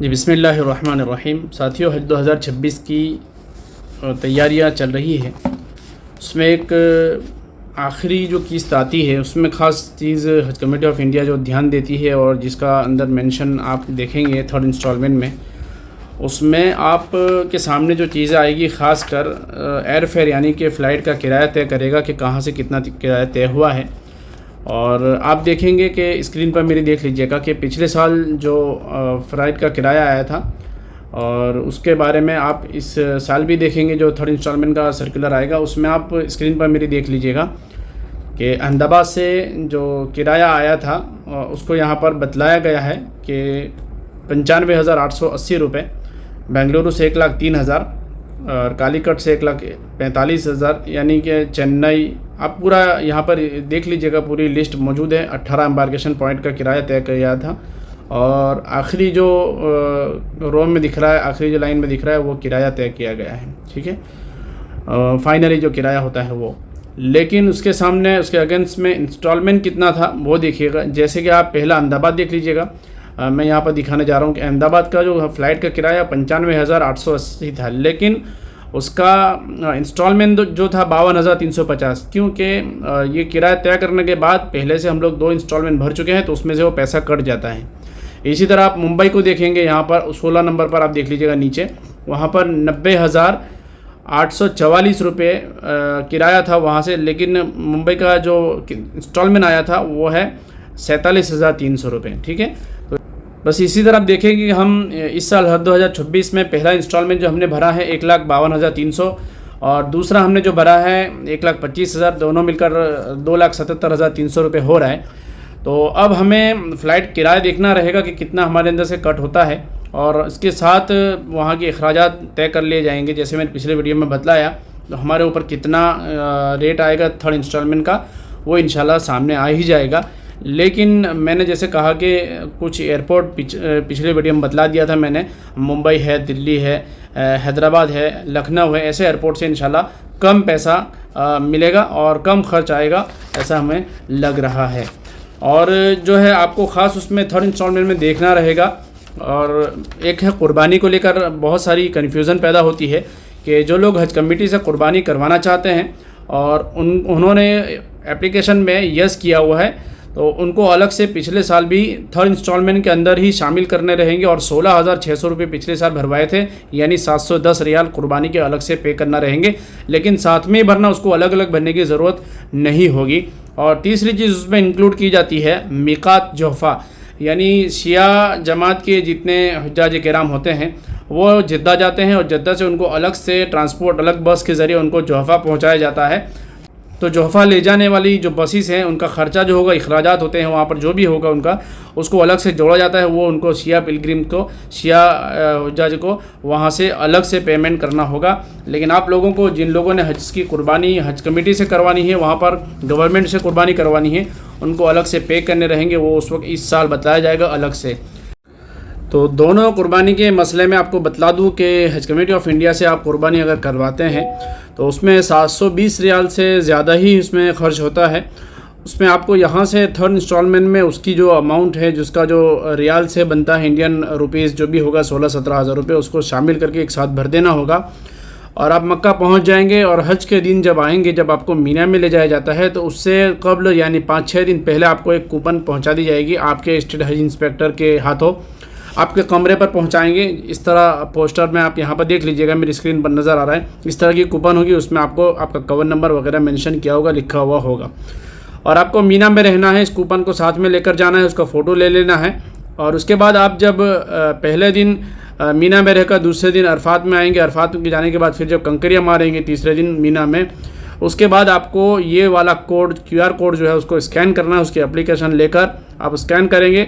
जी बिस्मिल्लाहिर्रहमानिर्रहीम। साथियों, हज 2026 की तैयारियां चल रही है। उसमें एक आखिरी जो किस्त आती है उसमें ख़ास चीज़ हज कमेटी ऑफ इंडिया जो ध्यान देती है और जिसका अंदर मेंशन आप देखेंगे थर्ड इंस्टॉलमेंट में, उसमें आप के सामने जो चीज़ें आएगी ख़ास कर एयर फेयर यानी कि फ़्लाइट का किराया तय करेगा कि कहाँ से कितना किराया तय हुआ है। और आप देखेंगे कि स्क्रीन पर मेरी देख लीजिएगा कि पिछले साल जो फ़्लाइट का किराया आया था और उसके बारे में आप इस साल भी देखेंगे जो थर्ड इंस्टॉलमेंट का सर्कुलर आएगा, उसमें आप स्क्रीन पर मेरी देख लीजिएगा कि अहमदाबाद से जो किराया आया था उसको यहाँ पर बतलाया गया है कि 95,880 रुपये, बेंगलुरु से 1,03,000 और कालीकट से 1,45,000 यानी कि चेन्नई। आप पूरा यहाँ पर देख लीजिएगा, पूरी लिस्ट मौजूद है। 18 एम्बार्केशन पॉइंट का किराया तय किया था और आखिरी जो रो में दिख रहा है, आखिरी जो लाइन में दिख रहा है वो किराया तय किया गया है। ठीक है, फाइनली जो किराया होता है वो। लेकिन उसके सामने उसके अगेंस्ट में इंस्टॉलमेंट कितना था वो देखिएगा। जैसे कि आप पहला अहमदाबाद देख लीजिएगा, मैं यहाँ पर दिखाने जा रहा हूँ कि अहमदाबाद का जो फ़्लाइट का किराया 95,880 था, लेकिन उसका इंस्टॉलमेंट जो था 52,350, क्योंकि ये किराया तय करने के बाद पहले से हम लोग 2 इंस्टॉलमेंट भर चुके हैं तो उसमें से वो पैसा कट जाता है। इसी तरह आप मुंबई को देखेंगे, यहाँ पर 16 नंबर पर आप देख लीजिएगा नीचे, वहाँ पर 90,844 रुपये किराया था वहाँ से, लेकिन मुंबई का जो इंस्टॉलमेंट आया था वो है 47,300 रुपये। ठीक है, तो बस इसी तरह आप देखेंगे कि हम इस साल 2026 में पहला इंस्टॉलमेंट जो हमने भरा है 1,52,300 और दूसरा हमने जो भरा है 1,25,000, दोनों मिलकर 2,77,300 रुपये हो रहा है। तो अब हमें फ़्लाइट किराया देखना रहेगा कि कितना हमारे अंदर से कट होता है और इसके साथ वहाँ के अखराजात तय कर लिए जाएंगे। जैसे मैंने पिछले वीडियो में बतलाया, तो हमारे ऊपर कितना रेट आएगा थर्ड इंस्टॉलमेंट का वो इंशाल्लाह सामने आ ही जाएगा। लेकिन मैंने जैसे कहा कि कुछ एयरपोर्ट पिछले वीडियो में बतला दिया था मैंने, मुंबई है, दिल्ली है, हैदराबाद है, लखनऊ है, ऐसे एयरपोर्ट से इंशाल्लाह कम पैसा मिलेगा और कम खर्च आएगा, ऐसा हमें लग रहा है। और जो है आपको ख़ास उसमें थर्ड इंस्टॉलमेंट में देखना रहेगा। और एक है कुर्बानी को लेकर बहुत सारी कन्फ्यूज़न पैदा होती है कि जो लोग हज कमेटी से कुर्बानी करवाना चाहते हैं और उन्होंने एप्लीकेशन में यस किया हुआ है, तो उनको अलग से पिछले साल भी थर्ड इंस्टॉलमेंट के अंदर ही शामिल करने रहेंगे और 16,600 रुपये पिछले साल भरवाए थे, यानी 710 रियाल कुर्बानी के अलग से पे करना रहेंगे। लेकिन साथ में ही भरना, उसको अलग अलग भरने की ज़रूरत नहीं होगी। और तीसरी चीज़ उसमें इंक्लूड की जाती है मीकात जोहफ़ा, यानी शिया जमात के जितने हुज्जाज किराम होते हैं वो जद्दा जाते हैं और जद्दा से उनको अलग से ट्रांसपोर्ट, अलग बस के ज़रिए उनको जोहफ़ा पहुँचाया जाता है। तो जोहफ़ा ले जाने वाली जो बसेस हैं उनका ख़र्चा जो होगा, अखराजात होते हैं वहाँ पर जो भी होगा उनका, उसको अलग से जोड़ा जाता है। वो उनको शिया पिलग्रिम को, शिया हुज्जाज को वहाँ से अलग से पेमेंट करना होगा। लेकिन आप लोगों को, जिन लोगों ने हज की कुर्बानी हज कमेटी से करवानी है, वहाँ पर गवर्नमेंट से कुर्बानी करवानी है, उनको अलग से पे करने रहेंगे। वो उस वक्त इस साल बताया जाएगा अलग से। तो दोनों कुर्बानी के मसले में आपको बतला दूं कि हज कमेटी ऑफ इंडिया से आप कुर्बानी अगर करवाते हैं तो उसमें 720 रियाल से ज़्यादा ही उसमें ख़र्च होता है। उसमें आपको यहाँ से थर्ड इंस्टॉलमेंट में उसकी जो अमाउंट है, जिसका जो रियाल से बनता है, इंडियन रुपीज़ जो भी होगा 16-17 हज़ार रुपये, उसको शामिल करके एक साथ भर देना होगा। और आप मक्का पहुँच जाएंगे और हज के दिन जब आएंगे, जब आपको मीना में ले जाया जाता है, तो उससे कबल यानी 5-6 दिन पहले आपको एक कूपन पहुँचा दी जाएगी आपके स्टेट हज इंस्पेक्टर के हाथों, आपके कमरे पर पहुंचाएंगे। इस तरह पोस्टर में आप यहाँ पर देख लीजिएगा, मेरी स्क्रीन पर नज़र आ रहा है, इस तरह की कूपन होगी, उसमें आपको आपका कवर नंबर वगैरह मेंशन किया होगा, लिखा हुआ होगा। और आपको मीना में रहना है, इस कूपन को साथ में लेकर जाना है, उसका फ़ोटो ले लेना है। और उसके बाद आप जब पहले दिन मीना में रहकर दूसरे दिन अरफात में आएंगे, अरफात में जाने के बाद फिर जब कंकरियाँ मारेंगे तीसरे दिन मीना में, उसके बाद आपको ये वाला कोड, QR कोड जो है उसको स्कैन करना है। उसकी एप्लीकेशन लेकर आप स्कैन करेंगे,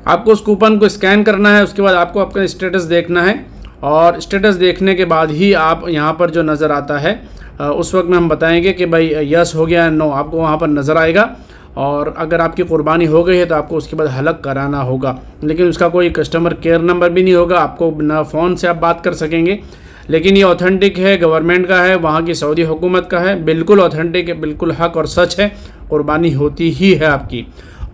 आपको उस कूपन को स्कैन करना है। उसके बाद आपको आपका स्टेटस देखना है और स्टेटस देखने के बाद ही आप यहाँ पर जो नज़र आता है उस वक्त में हम बताएंगे कि भाई यस हो गया, नो, आपको वहाँ पर नज़र आएगा। और अगर आपकी कुर्बानी हो गई है तो आपको उसके बाद हलक कराना होगा, लेकिन उसका कोई कस्टमर केयर नंबर भी नहीं होगा, आपको ना फ़ोन से आप बात कर सकेंगे। लेकिन ये ऑथेंटिक है, गवर्नमेंट का है, वहाँ की सऊदी हुकूमत का है, बिल्कुल ऑथेंटिक है, बिल्कुल हक और सच है, कुर्बानी होती ही है आपकी।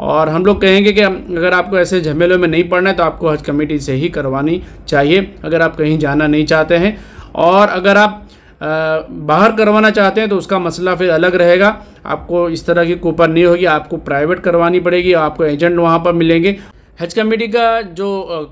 और हम लोग कहेंगे कि अगर आपको ऐसे झमेलों में नहीं पड़ना है तो आपको हज कमेटी से ही करवानी चाहिए, अगर आप कहीं जाना नहीं चाहते हैं। और अगर आप बाहर करवाना चाहते हैं तो उसका मसला फिर अलग रहेगा, आपको इस तरह की कूपन नहीं होगी, आपको प्राइवेट करवानी पड़ेगी, आपको एजेंट वहाँ पर मिलेंगे। हज कमेटी का जो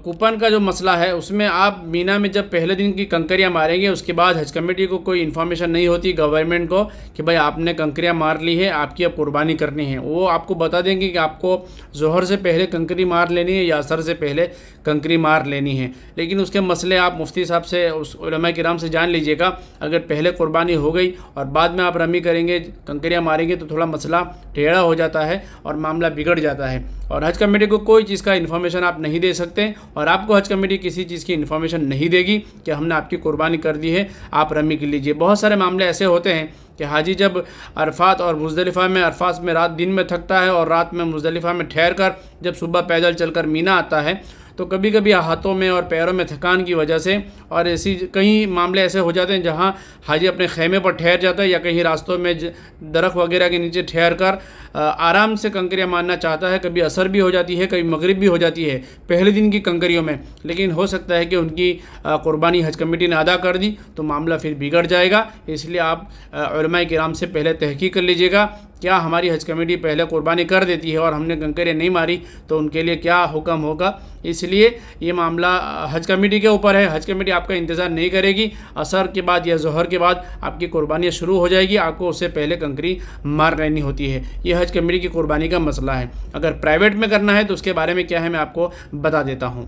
कूपन का जो मसला है उसमें आप मीना में जब पहले दिन की कंकरियाँ मारेंगे उसके बाद हज कमेटी को कोई इन्फॉर्मेशन नहीं होती गवर्नमेंट को कि भाई आपने कंकरियाँ मार ली है, आपकी अब कुर्बानी करनी है। वो आपको बता देंगे कि आपको जोहर से पहले कंकरी मार लेनी है या असर से पहले कंकरी मार लेनी है। लेकिन उसके मसले आप मुफ्ती साहब से, उस उलमा किराम से जान लीजिएगा। अगर पहले कुर्बानी हो गई और बाद में आप रमी करेंगे, कंकरियाँ मारेंगे तो थोड़ा मसला टेढ़ा हो जाता है और मामला बिगड़ जाता है। और हज कमेटी को कोई चीज़ का इन्फॉर्मेशन आप नहीं दे सकते और आपको हज कमेटी किसी चीज़ की इन्फॉर्मेशन नहीं देगी कि हमने आपकी कुर्बानी कर दी है, आप रमी कर लीजिए। बहुत सारे मामले ऐसे होते हैं कि हाजी जब अरफात और मुज़दलिफ़ा में, अरफात में रात दिन में थकता है और रात में मुज़दलिफ़ा में ठहर कर जब सुबह पैदल चलकर मीना आता है तो कभी कभी हाथों में और पैरों में थकान की वजह से, और ऐसी कई मामले ऐसे हो जाते हैं जहां हाजी अपने खेमे पर ठहर जाता है या कहीं रास्तों में दरख्त वगैरह के नीचे ठहर कर आराम से कंकरियाँ मारना चाहता है। कभी असर भी हो जाती है, कभी मगरिब भी हो जाती है पहले दिन की कंकरियों में, लेकिन हो सकता है कि उनकी कुर्बानी हज कमेटी ने अदा कर दी तो मामला फिर बिगड़ जाएगा। इसलिए आप उलमाए किराम से पहले तहकीक कर लीजिएगा क्या हमारी हज कमेटी पहले कुर्बानी कर देती है और हमने कंकरियाँ नहीं मारी तो उनके लिए क्या हुक्म होगा। इसलिए ये मामला हज कमेटी के ऊपर है। हज कमेटी आपका इंतज़ार नहीं करेगी, असर के बाद या ज़ोहर के बाद आपकी कुर्बानियाँ शुरू हो जाएगी, आपको उससे पहले कंकरी मार लेनी होती है। ये हज कमेटी की कुर्बानी का मसला है। अगर प्राइवेट में करना है तो उसके बारे में क्या है मैं आपको बता देता हूँ।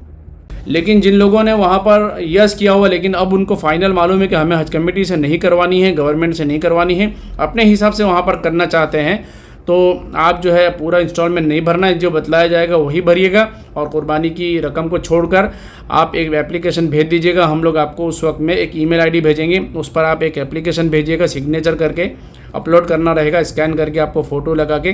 लेकिन जिन लोगों ने वहाँ पर यस किया हुआ लेकिन अब उनको फ़ाइनल मालूम है कि हमें हज कमेटी से नहीं करवानी है, गवर्नमेंट से नहीं करवानी है, अपने हिसाब से वहाँ पर करना चाहते हैं, तो आप जो है पूरा इंस्टॉलमेंट नहीं भरना है, जो बतलाया जाएगा वही भरिएगा और कुर्बानी की रकम को छोड़कर आप एक एप्लीकेशन भेज दीजिएगा। हम लोग आपको उस वक्त में एक ईमेल आईडी भेजेंगे, उस पर आप एक एप्लीकेशन भेजिएगा, सिग्नेचर करके अपलोड करना रहेगा, स्कैन करके आपको फ़ोटो लगा के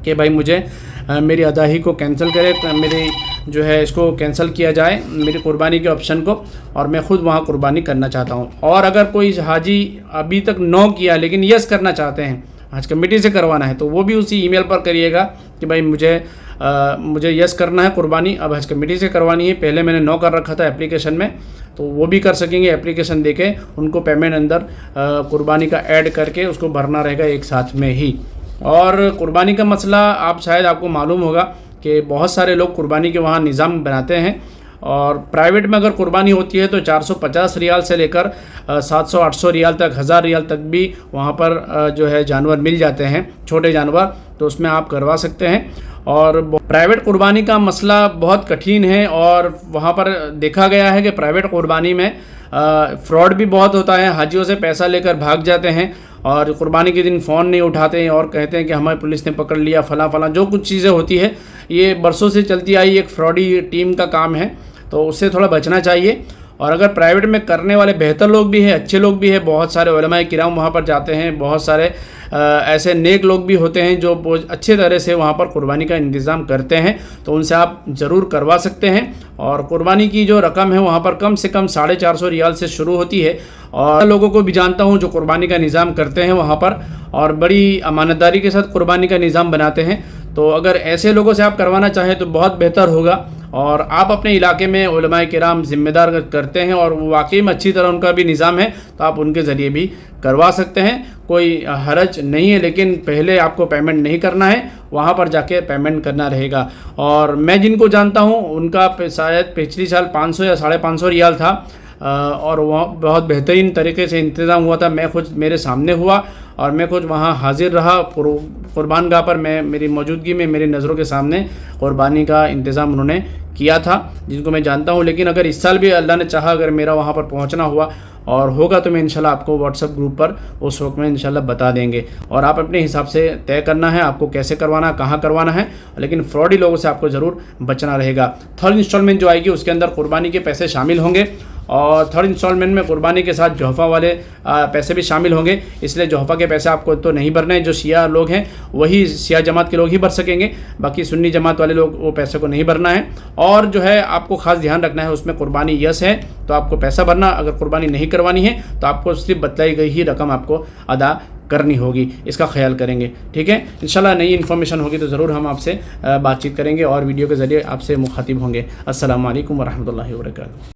कि भाई मुझे मेरी अदाही को कैंसिल करे, मेरी जो है इसको कैंसिल किया जाए मेरी कुर्बानी के ऑप्शन को, और मैं ख़ुद वहाँ कुर्बानी करना चाहता हूँ। और अगर कोई हाजी अभी तक नो किया लेकिन यस करना चाहते हैं, हज कमेटी से करवाना है, तो वो भी उसी ईमेल पर करिएगा कि भाई मुझे यस करना है कुर्बानी, अब हज कमेटी से करवानी है, पहले मैंने नो कर रखा था एप्लीकेशन में, तो वो भी कर सकेंगे। एप्लीकेशन देके उनको पेमेंट अंदर कुर्बानी का ऐड करके उसको भरना रहेगा एक साथ में ही। और कुर्बानी का मसला आप शायद आपको मालूम होगा कि बहुत सारे लोग कुर्बानी के वहाँ निज़ाम बनाते हैं, और प्राइवेट में अगर कुर्बानी होती है तो 450 रियाल से लेकर 700-800 रियाल तक, 1000 रियाल तक भी वहाँ पर जो है जानवर मिल जाते हैं, छोटे जानवर, तो उसमें आप करवा सकते हैं। और प्राइवेट कुर्बानी का मसला बहुत कठिन है और वहाँ पर देखा गया है कि प्राइवेट कुर्बानी में फ्रॉड भी बहुत होता है। हाजियों से पैसा लेकर भाग जाते हैं और कुर्बानी के दिन फ़ोन नहीं उठाते हैं और कहते हैं कि हमें पुलिस ने पकड़ लिया, फला जो कुछ चीज़ें होती है, ये बरसों से चलती आई एक फ्रॉडी टीम का काम है, तो उससे थोड़ा बचना चाहिए। और अगर प्राइवेट में करने वाले बेहतर लोग भी हैं, अच्छे लोग भी हैं, बहुत सारे उलमाए किराम वहाँ पर जाते हैं, बहुत सारे ऐसे नेक लोग भी होते हैं जो अच्छे तरह से वहाँ पर कुर्बानी का इंतज़ाम करते हैं, तो उनसे आप ज़रूर करवा सकते हैं। और कुर्बानी की जो रकम है वहाँ पर कम से कम 450 रियाल से शुरू होती है। और लोगों को भी जानता हूँ जो कुर्बानी का निज़ाम करते हैं वहाँ पर और बड़ी अमानतदारी के साथ कुर्बानी का निज़ाम बनाते हैं, तो अगर ऐसे लोगों से आप करवाना चाहें तो बहुत बेहतर होगा। और आप अपने इलाके में उलमाए किराम ज़िम्मेदार करते हैं और वाकई में अच्छी तरह उनका भी निज़ाम है, तो आप उनके ज़रिए भी करवा सकते हैं, कोई हरज नहीं है। लेकिन पहले आपको पेमेंट नहीं करना है, वहाँ पर जाके पेमेंट करना रहेगा। और मैं जिनको जानता हूँ उनका शायद पिछली साल 500 या 550 रियाल था और वह बहुत बेहतरीन तरीके से इंतज़ाम हुआ था। मैं खुद मेरे सामने हुआ और मैं खुद वहाँ हाजिर रहा कुर्बान गाह पर, मैं मेरी मौजूदगी में मेरी नज़रों के सामने कुर्बानी का इंतज़ाम उन्होंने किया था, जिनको मैं जानता हूँ। लेकिन अगर इस साल भी अल्लाह ने चाहा अगर मेरा वहाँ पर पहुँचना हुआ और होगा तो मैं इंशाल्लाह आपको व्हाट्सएप ग्रुप पर उस वक्त में इंशाल्लाह बता देंगे। और आप अपने हिसाब से तय करना है आपको कैसे करवाना, कहाँ करवाना है, लेकिन फ्रॉडी लोगों से आपको ज़रूर बचना रहेगा। थर्ड इंस्टॉलमेंट जो आएगी उसके अंदर कुर्बानी के पैसे शामिल होंगे और थर्ड इंस्टॉलमेंट में कुर्बानी के साथ जोहफ़ा वाले पैसे भी शामिल होंगे, इसलिए जोहफ़ा के पैसे आपको तो नहीं भरने हैं। जो शिया लोग हैं वही शिया जमात के लोग ही भर सकेंगे, बाकी सुन्नी जमात वाले लोग वो पैसे को नहीं भरना है। और जो है आपको ख़ास ध्यान रखना है, उसमें कुर्बानी यस है तो आपको पैसा भरना, अगर कुर्बानी नहीं करवानी है तो आपको सिर्फ बतलाई गई ही रकम आपको अदा करनी होगी, इसका ख्याल करेंगे। ठीक है, इंशाल्लाह नई इन्फॉर्मेशन होगी तो ज़रूर हम आपसे बातचीत करेंगे और वीडियो के ज़रिए आपसे मुखातिब होंगे। अस्सलामु अलैकुम वरहमतुल्लाहि वबरकातुहू।